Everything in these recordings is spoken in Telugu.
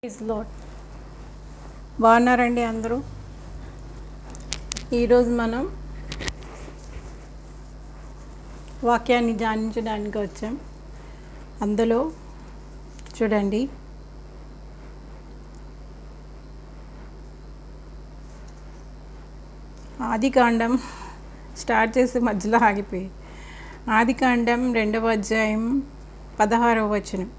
Praise lord. బాగున్నారండి అందరూ? ఈరోజు మనం వాక్యాన్ని ధ్యానించడానికి వచ్చాం. అందులో చూడండి, ఆదికాండం స్టార్ట్ చేసి మధ్యలో ఆగిపోయి, ఆదికాండం 2వ అధ్యాయం 16వ వచనం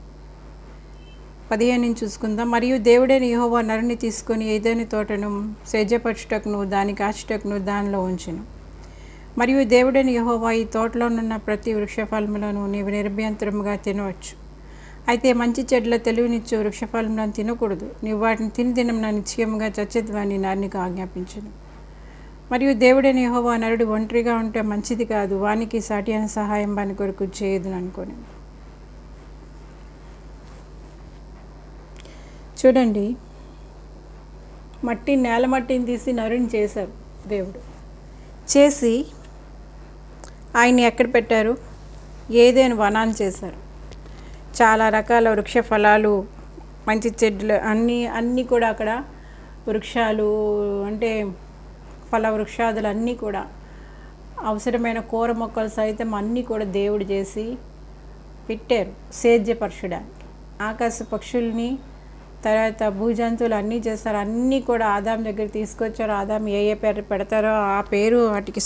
15 నుంచి చూసుకుందాం. మరియు దేవుడైన యెహోవా నరుని తీసుకొని ఏదైనా తోటను సేద్యపరచుటకును దాని కాచుటకును దానిలో ఉంచెను. మరియు దేవుడైన యెహోవా, ఈ తోటలోనున్న ప్రతి వృక్షఫలములను నీవు నిరభ్యంతరముగా తినవచ్చు, అయితే మంచి చెడ్ల తెలివినిచ్చు వృక్షఫలములను తినకూడదు. నీవు వాటిని తిని దినమున నిశ్చయముగా చచ్చెదవని నరునికి ఆజ్ఞాపించెను. మరియు దేవుడైన యెహోవా, నరుడు ఒంటరిగా ఉంటే మంచిది కాదు, వానికి సాటి అయిన సహాయం వాని కొరకు చేయదును అనుకోని. చూడండి, నేల మట్టిని తీసి నరుని చేశారు. దేవుడు చేసి ఆయన్ని ఎక్కడ పెట్టారు? ఏదైనా వనాన్ని చేశారు. చాలా రకాల వృక్ష ఫలాలు, మంచి చెట్లు అన్నీ కూడా అక్కడ వృక్షాలు అంటే ఫల వృక్షాదులు అన్నీ కూడా, అవసరమైన కూర మొక్కలు సైతం అన్నీ కూడా దేవుడు చేసి పెట్టారు సేద్యపరచడానికి. ఆకాశ పక్షుల్ని, తర్వాత భూజంతువులు అన్నీ చేస్తారు. అన్నీ కూడా ఆదాం దగ్గర తీసుకొచ్చారు. ఆదాం ఏ పేరు పెడతారో ఆ పేరు వాటికి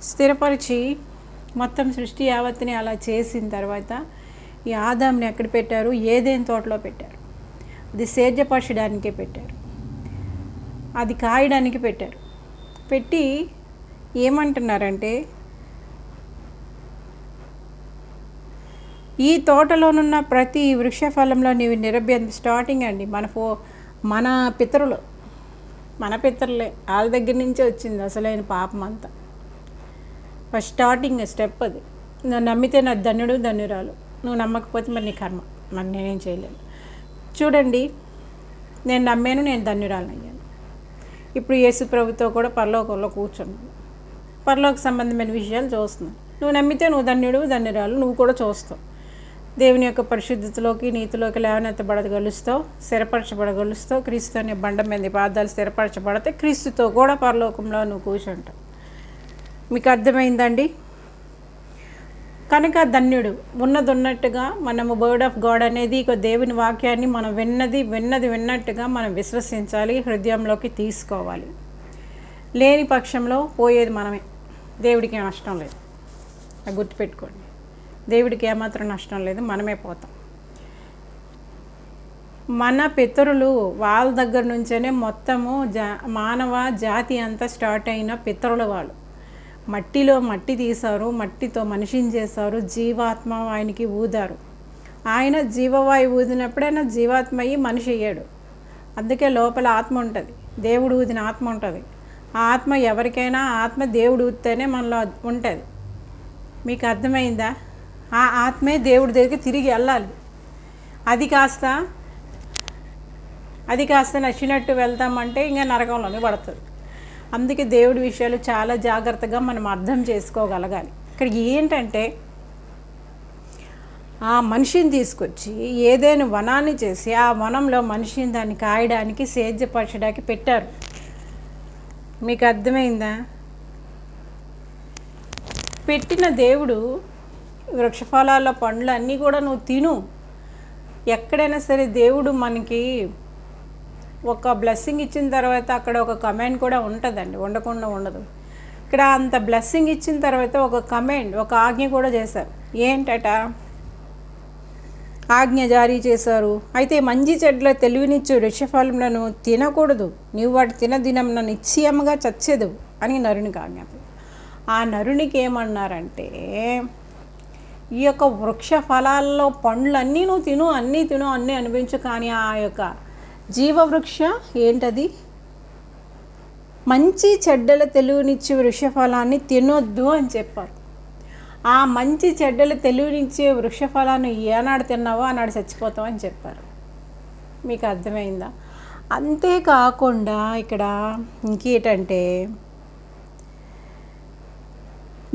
స్థిరపరిచి మొత్తం సృష్టి యావత్తుని అలా చేసిన తర్వాత ఈ ఆదాంని ఎక్కడ పెట్టారు? ఏదైనా తోటలో పెట్టారు. అది సేద్యపరచడానికే పెట్టారు, అది కాయడానికి పెట్టారు. పెట్టి ఏమంటున్నారంటే, ఈ తోటలోనున్న ప్రతి వృక్ష ఫలంలో నీవు స్టార్టింగ్ అండి. మన పితరులే వాళ్ళ దగ్గర నుంచే వచ్చింది అసలైన పాపం అంతా. ఫస్ట్ స్టార్టింగ్ స్టెప్ అది. నువ్వు నమ్మితే నా ధన్యుడు ధన్యురాలు, నువ్వు నమ్మకపోతే మరి నీ కర్మ, మరి నేనేం చేయలేను. చూడండి, నేను నమ్మాను, నేను ధన్యురాలను అయ్యాను. ఇప్పుడు యేసు ప్రభుతో కూడా పరలోకంలో కూర్చున్నాను, పరలోక సంబంధమైన విషయాలు చూస్తున్నాను. నువ్వు నమ్మితే నువ్వు ధన్యుడు ధన్యురాలు, నువ్వు కూడా చూస్తావు. దేవుని యొక్క పరిశుద్ధతలోకి నీతిలోకి లేవనెత్తబడగలుస్తావు, స్థిరపరచబడగలుస్తావు. క్రీస్తు అనే బండ మీద పాదాలు స్థిరపరచబడితే క్రీస్తుతో కూడా పరలోకంలో నువ్వు కూర్చుంటావు. మీకు అర్థమైందండి? కనుక ధన్యుడు. ఉన్నట్టుగా మనము వర్డ్ ఆఫ్ గాడ్ అనేది దేవుని వాక్యాన్ని మనం విన్నట్టుగా మనం విశ్వసించాలి, హృదయంలోకి తీసుకోవాలి. లేని పక్షంలో పోయేది మనమే. దేవుడికి నష్టం లేదు, అది గుర్తుపెట్టుకోండి. దేవుడికి ఏమాత్రం నష్టం లేదు, మనమే పోతాం. మన పితరులు వాళ్ళ దగ్గర నుంచేనే మొత్తము మానవ జాతి అంతా స్టార్ట్ అయిన పితరులు వాళ్ళు. మట్టిలో మట్టి తీశారు, మట్టితో మనిషిని చేశారు, జీవాత్మ ఆయనకి ఊదారు. ఆయన జీవవాయు ఊదినప్పుడు ఆయన జీవాత్మ అయ్యి మనిషి అయ్యాడు. అందుకే లోపల ఆత్మ ఉంటుంది, దేవుడు ఊదిన ఆత్మ ఉంటుంది. ఆ ఆత్మ ఎవరికైనా ఆత్మ దేవుడు ఊదితేనే మనలో ఉంటుంది. మీకు అర్థమైందా? ఆ ఆత్మే దేవుడి దగ్గరికి తిరిగి వెళ్ళాలి. అది కాస్త నచ్చినట్టు వెళ్తామంటే ఇంకా నరకంలోనే పడుతుంది. అందుకే దేవుడి విషయాలు చాలా జాగ్రత్తగా మనం అర్థం చేసుకోగలగాలి. ఇక్కడ ఏంటంటే, ఆ మనిషిని తీసుకొచ్చి ఏదైనా వనాన్ని చేసి ఆ వనంలో మనిషిని దాన్ని కాయడానికి సేద్యపరచడానికి పెట్టారు. మీకు అర్థమైందా? పెట్టిన దేవుడు వృక్షఫలాల పండ్లు అన్నీ కూడా నువ్వు తిను. ఎక్కడైనా సరే దేవుడు మనకి ఒక బ్లెస్సింగ్ ఇచ్చిన తర్వాత అక్కడ ఒక కమాండ్ కూడా ఉంటుందండి, ఉండకుండా ఉండదు. ఇక్కడ అంత బ్లెస్సింగ్ ఇచ్చిన తర్వాత ఒక కమాండ్, ఒక ఆజ్ఞ కూడా చేశారు. ఏంటట? ఆజ్ఞ జారీ చేశారు. అయితే మంచి చెడ్ల తెలివినిచ్చు వృక్షఫలములను తినకూడదు, నీవు వాటి తినదినమున నిశ్చయముగా చచ్చెదవు అని నరునికి ఆజ్ఞాపం. ఆ నరునికి ఏమన్నారంటే, ఈ యొక్క వృక్ష ఫలాల్లో పండ్లన్నీ నువ్వు తిను, అన్నీ అనిపించు, కానీ ఆ యొక్క జీవవృక్ష ఏంటది? మంచి చెడ్డల తెలివినిచ్చే వృక్షఫలాన్ని తినొద్దు అని చెప్పారు. ఆ మంచి చెడ్డల తెలివినిచ్చే వృక్షఫలాన్ని ఏనాడు తిన్నావో ఆనాడు చచ్చిపోతావు అని చెప్పారు. మీకు అర్థమైందా? అంతేకాకుండా ఇక్కడ ఇంకేంటంటే,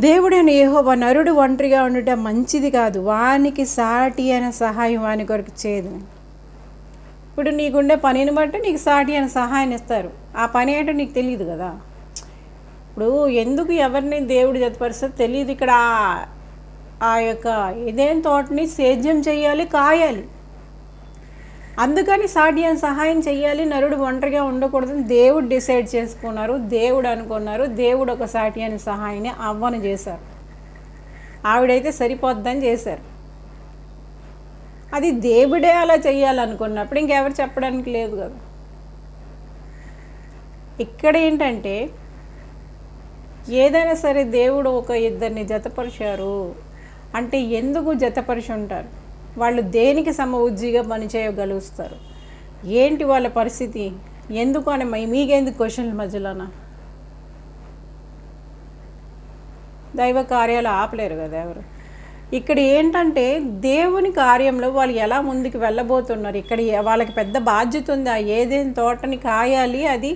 దేవుడైన యెహోవా, నరుడు ఒంటరిగా ఉండటం మంచిది కాదు, వానికి సాటి అయిన సహాయం వాని కొరకు చేయదు. ఇప్పుడు నీకుండే పనిని బట్టి నీకు సాటి అని సహాయాన్ని ఇస్తారు. ఆ పని ఏంటో నీకు తెలియదు కదా. ఇప్పుడు ఎందుకు ఎవరిని దేవుడు జతపరుస్తారో తెలియదు. ఇక్కడ ఆ యొక్క ఏదైనా తోటని సేద్యం చేయాలి, కాయాలి. అందుకని సాటి అని సహాయం చేయాలి. నరుడు ఒంటరిగా ఉండకూడదని దేవుడు డిసైడ్ చేసుకున్నారు, దేవుడు అనుకున్నారు. దేవుడు ఒక సాటి అని సహాయాన్ని అవ్వను చేశారు. ఆవిడైతే సరిపోద్దని చేశారు. అది దేవుడే అలా చేయాలనుకున్నప్పుడు ఇంకెవరు చెప్పడానికి లేదు కదా. ఇక్కడ ఏంటంటే ఏదైనా సరే దేవుడు ఒక ఇద్దరిని జతపరిచారు అంటే ఎందుకు జతపరిచి ఉంటారు? వాళ్ళు దేనికి సమఉజ్జీగా పనిచేయగలుగుతారు? ఏంటి వాళ్ళ పరిస్థితి? ఎందుకు అని మీకెందుకు క్వశ్చన్ల మధ్యలోన? దైవ కార్యాలు ఆపలేరు కదా ఎవరు. ఇక్కడ ఏంటంటే దేవుని కార్యంలో వాళ్ళు ఎలా ముందుకు వెళ్ళబోతున్నారు. ఇక్కడ వాళ్ళకి పెద్ద బాధ్యత ఉంది. ఆ ఏదైనా తోటని కాయాలి, అది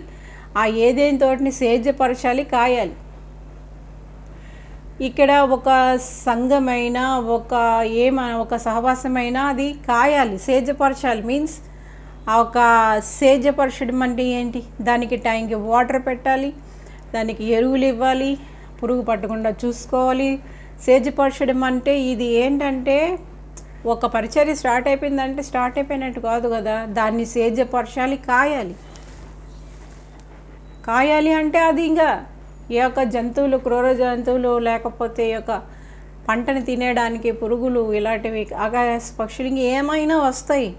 ఆ ఏదైనా తోటని సేద్యపరచాలి, కాయాలి. ఇక్కడ ఒక సంఘమైన ఒక సహవాసమైనా అది కాయాలి, సేద్యపరచాలి. మీన్స్ ఆ ఒక సేద్యపరచడం అంటే ఏంటి? దానికి టైంకి వాటర్ పెట్టాలి, దానికి ఎరువులు ఇవ్వాలి, పురుగు పట్టకుండా చూసుకోవాలి. సేద్యపరచడం అంటే ఇది ఏంటంటే ఒక పరిచర్య స్టార్ట్ అయిపోయిందంటే స్టార్ట్ అయిపోయినట్టు కాదు కదా. దాన్ని సేద్యపరచాలి, కాయాలి. కాయాలి అంటే అది ఇంకా ఏ యొక్క జంతువులు, క్రూర జంతువులు, లేకపోతే ఈ యొక్క పంటని తినేయడానికి పురుగులు, ఇలాంటివి ఆకాశ పక్షులు ఏమైనా వస్తాయి.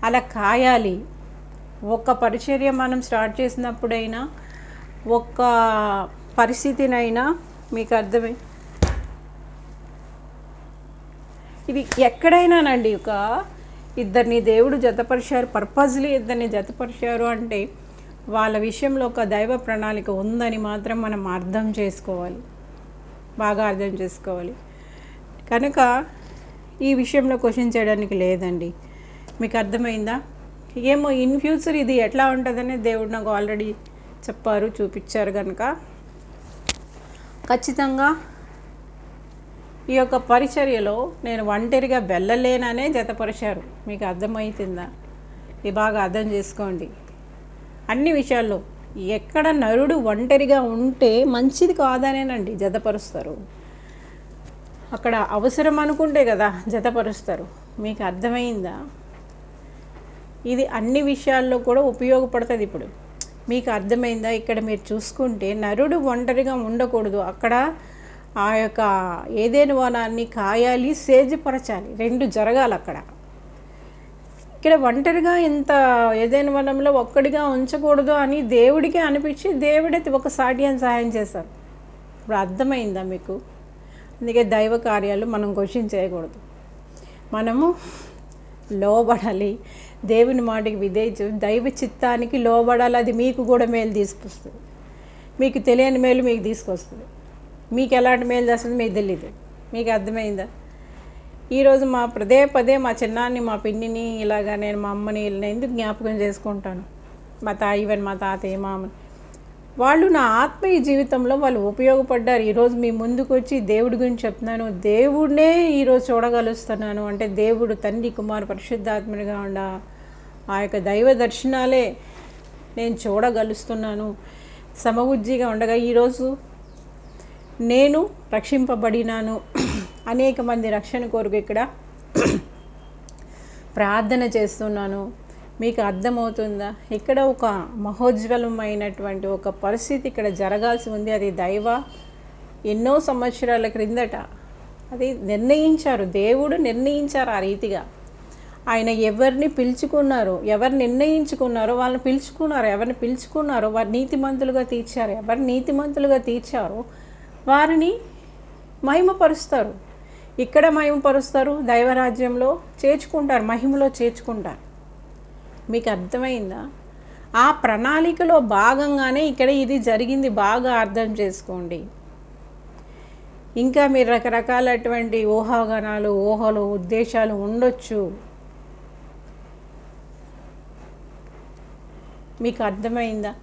అలా కాయాలి. ఒక్క పరిచర్య మనం స్టార్ట్ చేసినప్పుడైనా, ఒక్క పరిస్థితినైనా మీకు అర్థమై ఇది ఎక్కడైనానండి. ఒక ఇద్దరిని దేవుడు జతపరిచారు, పర్పస్లీ ఇద్దరిని జతపరిచారు అంటే వాళ్ళ విషయంలో ఒక దైవ ప్రణాళిక ఉందని మాత్రం మనం అర్థం చేసుకోవాలి, బాగా అర్థం చేసుకోవాలి. కనుక ఈ విషయంలో క్వశ్చన్ చేయడానికి లేదండి. మీకు అర్థమైందా? ఏమో ఇన్ ఫ్యూచర్ ఇది ఎట్లా ఉంటుందని దేవుడు నాకు ఆల్రెడీ చెప్పారు, చూపించారు. కనుక ఖచ్చితంగా ఈ యొక్క పరిచర్యలో నేను ఒంటరిగా వెళ్ళలేననే జతపరిచారు. మీకు అర్థమవుతుందా? ఇది బాగా అర్థం చేసుకోండి. అన్ని విషయాల్లో ఎక్కడ నరుడు ఒంటరిగా ఉంటే మంచిది కాదనేనండి జతపరుస్తారు. అక్కడ అవసరం అనుకుంటే కదా జతపరుస్తారు. మీకు అర్థమైందా? ఇది అన్ని విషయాల్లో కూడా ఉపయోగపడుతుంది. ఇప్పుడు మీకు అర్థమైందా? ఇక్కడ మీరు చూసుకుంటే నరుడు ఒంటరిగా ఉండకూడదు. అక్కడ ఆ యొక్క ఏదైనా వనాన్ని కాయాలి, సేద్యపరచాలి, రెండు జరగాలి అక్కడ. ఇక్కడ ఒంటరిగా ఇంత ఏదైనా వనంలో ఒక్కడిగా ఉంచకూడదు అని దేవుడికే అనిపించి దేవుడే ఒక సాటి అని సహాయం చేశారు. ఇప్పుడు అర్థమైందా మీకు? అందుకే దైవ కార్యాలు మనం క్వశ్చన్ చేయకూడదు. మనము లోబడాలి, దేవుని మాటకి విధేయత, దైవ చిత్తానికి లోబడాలి. అది మీకు కూడా మేలు తీసుకొస్తుంది. మీకు తెలియని మేలు మీకు తీసుకొస్తుంది. మీకు ఎలాంటి మేలు చేస్తుంది మీకు తెలియదు. మీకు అర్థమైందా? ఈరోజు మా పదే మా చిన్నాన్ని, మా పిన్నిని, ఇలాగా నేను మా అమ్మని ఎందుకు జ్ఞాపకం చేసుకుంటాను? ఈవెన్ మా తాతయ్య, మా అమ్మని, వాళ్ళు నా ఆత్మీయ జీవితంలో వాళ్ళు ఉపయోగపడ్డారు. ఈరోజు మీ ముందుకు వచ్చి దేవుడి గురించి చెప్తున్నాను. దేవుడినే ఈరోజు చూడగలుస్తున్నాను అంటే దేవుడు తండ్రి, కుమారు, పరిశుద్ధాత్మగా ఉండ ఆ యొక్క దైవ దర్శనాలే నేను చూడగలుస్తున్నాను. సమబుద్ధిగా ఉండగా ఈరోజు నేను రక్షింపబడినాను. అనేక మంది రక్షణ కొరకు ఇక్కడ ప్రార్థన చేస్తున్నాను. మీకు అర్థమవుతుందా? ఇక్కడ ఒక మహోజ్వలమైనటువంటి ఒక పరిస్థితి ఇక్కడ జరగాల్సి ఉంది. అది దైవ ఎన్నో సంవత్సరాల క్రిందట అది నిర్ణయించారు. దేవుడు నిర్ణయించారు ఆ రీతిగా. ఆయన ఎవరిని పిలుచుకున్నారో, ఎవరు నిర్ణయించుకున్నారో వాళ్ళని పిలుచుకున్నారు. ఎవరిని పిలుచుకున్నారో వారు నీతిమంతులుగా తీర్చారు. ఎవరు నీతిమంతులుగా తీర్చారో వారిని మహిమపరుస్తారు. ఇక్కడ మహిమపరుస్తారు, దైవరాజ్యంలో చేర్చుకుంటారు, మహిమలో చేర్చుకుంటారు. మీకు అర్థమైందా? ఆ ప్రణాళికలో భాగంగానే ఇక్కడ ఇది జరిగింది. బాగా అర్థం చేసుకోండి. ఇంకా మీరు రకరకాలటువంటి ఊహాగానాలు, ఊహలు, ఉద్దేశాలు ఉండొచ్చు. మీకు అర్థమైందా?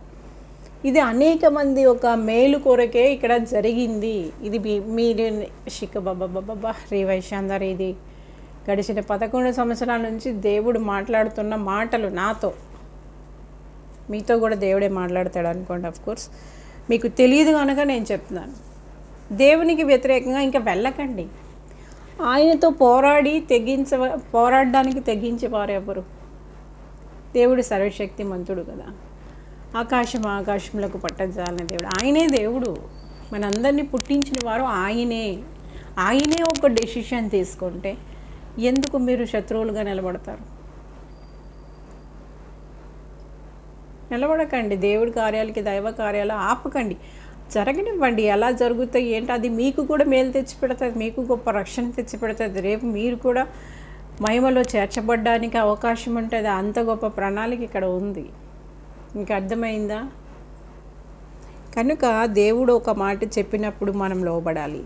ఇది అనేక మంది ఒక మేలు కొరకే ఇక్కడ జరిగింది. ఇది మీరు శిఖ బాబా రేవైశాందర్ ఇది గడిచిన 11 సంవత్సరాల నుంచి దేవుడు మాట్లాడుతున్న మాటలు నాతో, మీతో కూడా దేవుడే మాట్లాడతాడు అనుకోండి. ఆఫ్కోర్స్ మీకు తెలియదు కనుక నేను చెప్తున్నాను. దేవునికి వ్యతిరేకంగా ఇంకా వెళ్ళకండి. ఆయనతో పోరాడడానికి తెగించేవారు ఎవరు? దేవుడు సర్వశక్తిమంతుడు కదా. ఆకాశములకు పట్టజాలని దేవుడు, ఆయనే దేవుడు. మనందరినీ పుట్టించిన వారు ఆయనే ఒక డెసిషన్ తీసుకుంటే ఎందుకు మీరు శత్రువులుగా నిలబడతారు? నిలబడకండి. దేవుడి కార్యాలకి, దైవ కార్యాలు ఆపకండి, జరగనివ్వండి. ఎలా జరుగుతాయి ఏంటి, అది మీకు కూడా మేలు తెచ్చిపెడుతుంది, మీకు గొప్ప రక్షణ తెచ్చిపెడుతుంది. రేపు మీరు కూడా మహిమలో చేర్చబడ్డానికి అవకాశం ఉంటుంది. అంత గొప్ప ప్రణాళిక ఇక్కడ ఉంది. మీకు అర్థమైందా? కనుక దేవుడు ఒక మాట చెప్పినప్పుడు మనం లోబడాలి.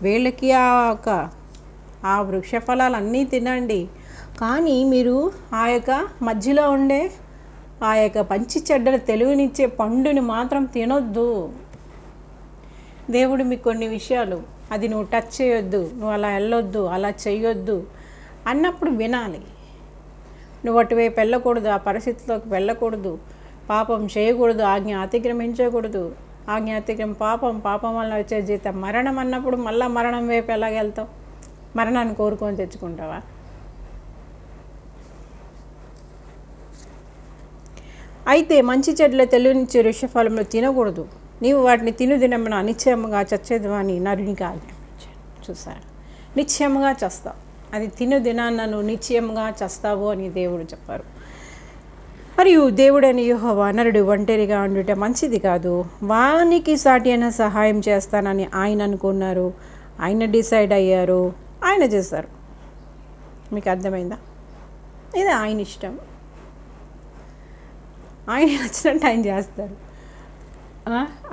వీళ్ళకి ఆ వృక్ష ఫలాలన్నీ తినండి, కానీ మీరు ఆ యొక్క మధ్యలో ఉండే ఆ యొక్క మంచి చెడ్డల తెలివినిచ్చే పండుని మాత్రం తినొద్దు. దేవుడు మీకు కొన్ని విషయాలు, అది నువ్వు టచ్ చేయొద్దు, నువ్వు అలా వెళ్ళొద్దు, అలా చేయొద్దు అన్నప్పుడు వినాలి. నువ్వు అటువైపు వెళ్ళకూడదు, ఆ పరిస్థితిలోకి వెళ్ళకూడదు, పాపం చేయకూడదు, ఆజ్ఞ అతిక్రమించకూడదు. ఆజ్ఞ అతిక్రమం పాపం వల్ల వచ్చే జీతం మరణం అన్నప్పుడు మళ్ళీ మరణం వైపు ఎలాగెళ్తావు? మరణాన్ని కోరుకొని తెచ్చుకుంటావా? అయితే మంచి చెడ్ల తెలివినిచ్చే వృక్షఫలంలో తినకూడదు, నీవు వాటిని తినుదినమున నిశ్చయముగా చచ్చేదు అని నరునికి ఆజ్ఞాపించాను. చూసారా, నిశ్చయముగా చస్తావు. అది తినుదినాన్న నువ్వు నిశ్చయముగా చస్తావు అని దేవుడు చెప్పారు. మరియు దేవుడని యెహోవా నరుడు ఒంటరిగా ఉండుట మంచిది కాదు, వానికి సాటి అయిన సహాయం చేస్తానని ఆయన అనుకున్నారు. ఆయన డిసైడ్ అయ్యారు, ఆయన చేశారు. మీకు అర్థమైందా? ఇది ఆయన ఇష్టం, ఆయన నచ్చినట్టు ఆయన చేస్తారు.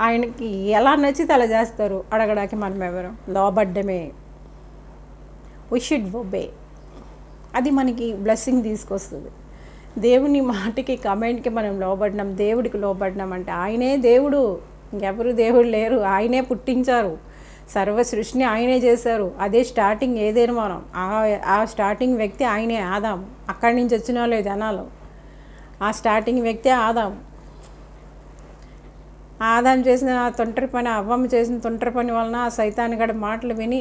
ఆయనకి ఎలా నచ్చితే అలా చేస్తారు. అడగడానికి మనం ఎవరు? లోబడ్డమే. We should obey. అది మనకి బ్లెస్సింగ్ తీసుకొస్తుంది. దేవుని మాటకి, కమెంట్కి మనం లోబడినాం, దేవుడికి లోబడినాం అంటే ఆయనే దేవుడు, ఇంకెవరు దేవుడు లేరు. ఆయనే పుట్టించారు, సర్వ సృష్టిని ఆయనే చేశారు. అదే స్టార్టింగ్ ఏదైనా మనం ఆ స్టార్టింగ్ వ్యక్తి ఆయనే, ఆదాం. అక్కడి నుంచి వచ్చిన వాళ్ళు జనాలు. ఆ స్టార్టింగ్ వ్యక్తి ఆదాం చేసిన తొంటరి పని, అవ్వమ్మ చేసిన తొంటరి పని వలన ఆ సైతాను గడి మాటలు విని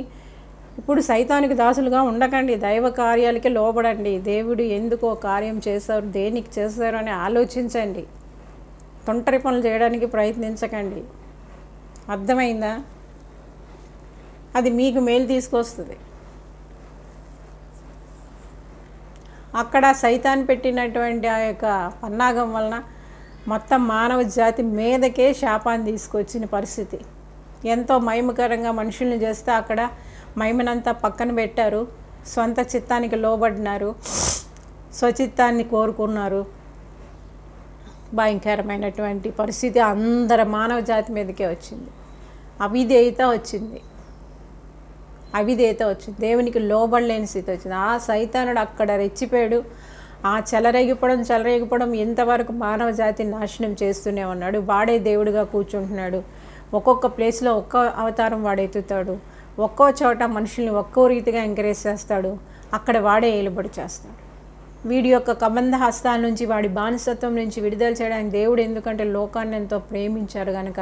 ఇప్పుడు సైతానికి దాసులుగా ఉండకండి, దైవ కార్యాలకి లోబడండి. దేవుడు ఎందుకో కార్యం చేశారు, దేనికి చేశారు అని ఆలోచించండి. తొంటరి పనులు చేయడానికి ప్రయత్నించకండి. అర్థమైందా? అది మీకు మేలు తీసుకొస్తుంది. అక్కడ సైతాన్ పెట్టినటువంటి ఆ యొక్క పన్నాగం వలన మొత్తం మానవ జాతి మీదకే శాపాన్ని తీసుకొచ్చిన పరిస్థితి. ఎంతో మహిమకరంగా మనుషుల్ని చేస్తే అక్కడ మహిమనంతా పక్కన పెట్టారు, సొంత చిత్తానికి లోబడినారు, స్వచిత్తాన్ని కోరుకున్నారు. భయంకరమైనటువంటి పరిస్థితి అందరి మానవ జాతి మీదకే వచ్చింది. అవిధేయత వచ్చింది. దేవునికి లోబడలేని స్థితి వచ్చింది. ఆ సైతానుడు అక్కడ రెచ్చిపోయాడు. ఆ చెలరేగిపోవడం ఎంతవరకు మానవ జాతిని నాశనం చేస్తూనే ఉన్నాడు. వాడే దేవుడిగా కూర్చుంటున్నాడు. ఒక్కొక్క ప్లేస్లో ఒక్క అవతారం వాడెత్తుతాడు. ఒక్కో చోట మనుషుల్ని ఒక్కో రీతిగా ఎంకరేజ్ చేస్తాడు. అక్కడ వాడే ఏలుబడి చేస్తాడు. వీడి యొక్క కబంధ హస్తాల నుంచి, వాడి బానిసత్వం నుంచి విడుదల చేయడానికి దేవుడు, ఎందుకంటే లోకాన్ని ఎంతో ప్రేమించారు కనుక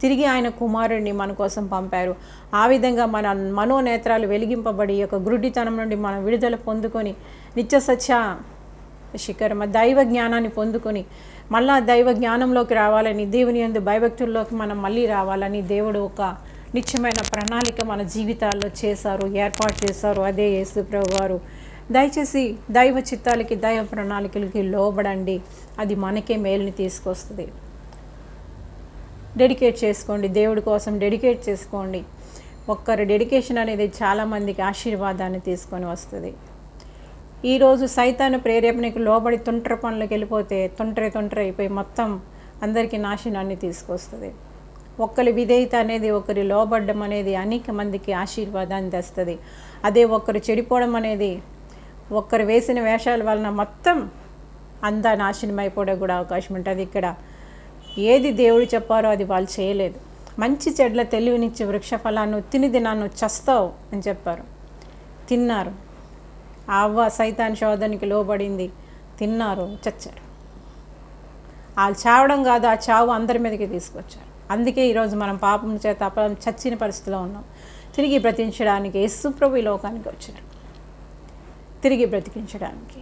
తిరిగి ఆయన కుమారుడిని మన కోసం పంపారు. ఆ విధంగా మన మనోనేత్రాలు వెలిగింపబడి యొక్క గురుడితనం నుండి మనం విడుదల పొందుకొని నిత్య సత్య శిఖరమ దైవ జ్ఞానాన్ని పొందుకొని మళ్ళా దైవ జ్ఞానంలోకి రావాలని, దేవుని యందు భయభక్తుల్లోకి మనం మళ్ళీ రావాలని దేవుడు ఒక నిత్యమైన ప్రణాళిక మన జీవితాల్లో ఏర్పాటు చేశారు. అదే యేసు ప్రభు వారు. దయచేసి దైవ చిత్తాలకి, దైవ ప్రణాళికలకి లోబడండి. అది మనకే మేలుని తీసుకొస్తుంది. డెడికేట్ చేసుకోండి, దేవుడి కోసం డెడికేట్ చేసుకోండి. ఒక్కరి డెడికేషన్ అనేది చాలామందికి ఆశీర్వాదాన్ని తీసుకొని వస్తుంది. ఈరోజు సైతాను ప్రేరేపణకు లోబడి తొంటరి పనులకు వెళ్ళిపోతే తొంటరి అయిపోయి మొత్తం అందరికీ నాశనాన్ని తీసుకొస్తుంది. ఒకరి విధేయత అనేది, ఒకరి లోబడ్డం అనేది అనేక మందికి ఆశీర్వాదాన్ని తెస్తుంది. అదే ఒకరు చెడిపోవడం అనేది, ఒక్కరు వేసిన వేషాల వలన మొత్తం అంతా నాశనం అయిపోవడం కూడా అవకాశం ఉంటుంది. ఇక్కడ ఏది దేవుడు చెప్పారో అది వాళ్ళు చేయలేదు. మంచి చెడ్ల తెలివినిచ్చే వృక్ష ఫలాన్ని తిని దినాన్ని చస్తావు అని చెప్పారు, తిన్నారు. అవ్వ సైతాన్ శోధనకి లోబడింది, తిన్నారు, చచ్చారు. వాళ్ళు చావడం కాదు, ఆ చావు అందరి మీదకి తీసుకొచ్చారు. అందుకే ఈరోజు మనం పాపం చేత చచ్చిన పరిస్థితిలో ఉన్నాం. తిరిగి బ్రతికించడానికి యేసుప్రభు ఈ లోకానికి వచ్చారు, తిరిగి బ్రతికించడానికి.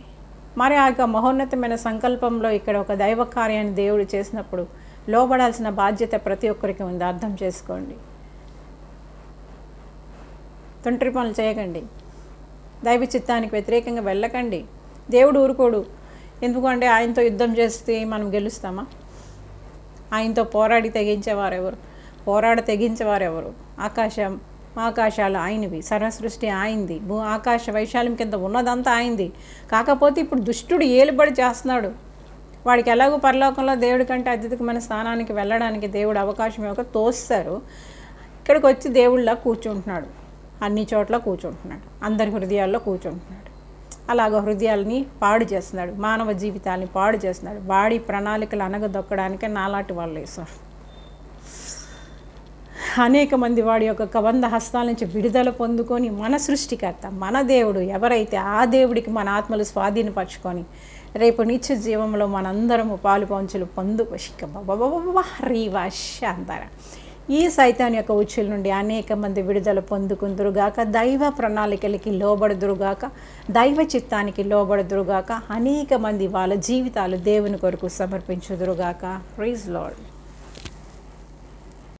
మరి ఆ యొక్క మహోన్నతమైన సంకల్పంలో ఇక్కడ ఒక దైవ కార్యాన్ని దేవుడు చేసినప్పుడు లోబడాల్సిన బాధ్యత ప్రతి ఒక్కరికి ఉంది. అర్థం చేసుకోండి. తొంటరి పనులు చేయకండి, దైవ చిత్తానికి వ్యతిరేకంగా వెళ్ళకండి. దేవుడు ఊరుకోడు. ఎందుకంటే ఆయనతో యుద్ధం చేస్తే మనం గెలుస్తామా? ఆయనతో పోరాడి తెగించేవారెవరు? తెగించేవారెవరు? ఆకాశాలు ఆయనవి, సర్వసృష్టి ఆయనది, ఆకాశ వైశాల్యం కింద ఉన్నదంతా ఆయనది. కాకపోతే ఇప్పుడు దుష్టుడు ఏలుబడి చేస్తున్నాడు. వాడికి ఎలాగో పరలోకంలో దేవుడి కంటే అత్యధికమైన స్థానానికి వెళ్ళడానికి దేవుడు అవకాశం ఇవ్వక తోస్తారు. ఇక్కడికి వచ్చి దేవుళ్ళ కూర్చుంటున్నాడు, అన్ని చోట్ల కూర్చుంటున్నాడు, అందరి హృదయాల్లో కూర్చుంటున్నాడు. అలాగ హృదయాలని పాడు చేస్తున్నాడు, మానవ జీవితాన్ని పాడు చేస్తున్నాడు. వాడి ప్రణాళికలు అనగదొక్కడానికే నాలాంటి వాళ్ళు వేశారు. అనేక మంది వాడి యొక్క కబంధ హస్తాల నుంచి విడుదల పొందుకొని మన సృష్టికర్త, మన దేవుడు ఎవరైతే, ఆ దేవుడికి మన ఆత్మలు స్వాధీనపరచుకొని రేపు నిత్య జీవంలో మనందరము పాలు పంచులు అంటారా. ఈ సైతాన్ యొక్క ఉచ్చుల నుండి అనేక మంది విడుదల పొందుకుందురుగాక, దైవ ప్రణాళికలకి లోబడుదురుగాక, దైవ చిత్తానికి లోబడుదురుగాక, అనేక మంది వాళ్ళ జీవితాలు దేవుని కొరకు సమర్పించుదురుగాక. Praise lord.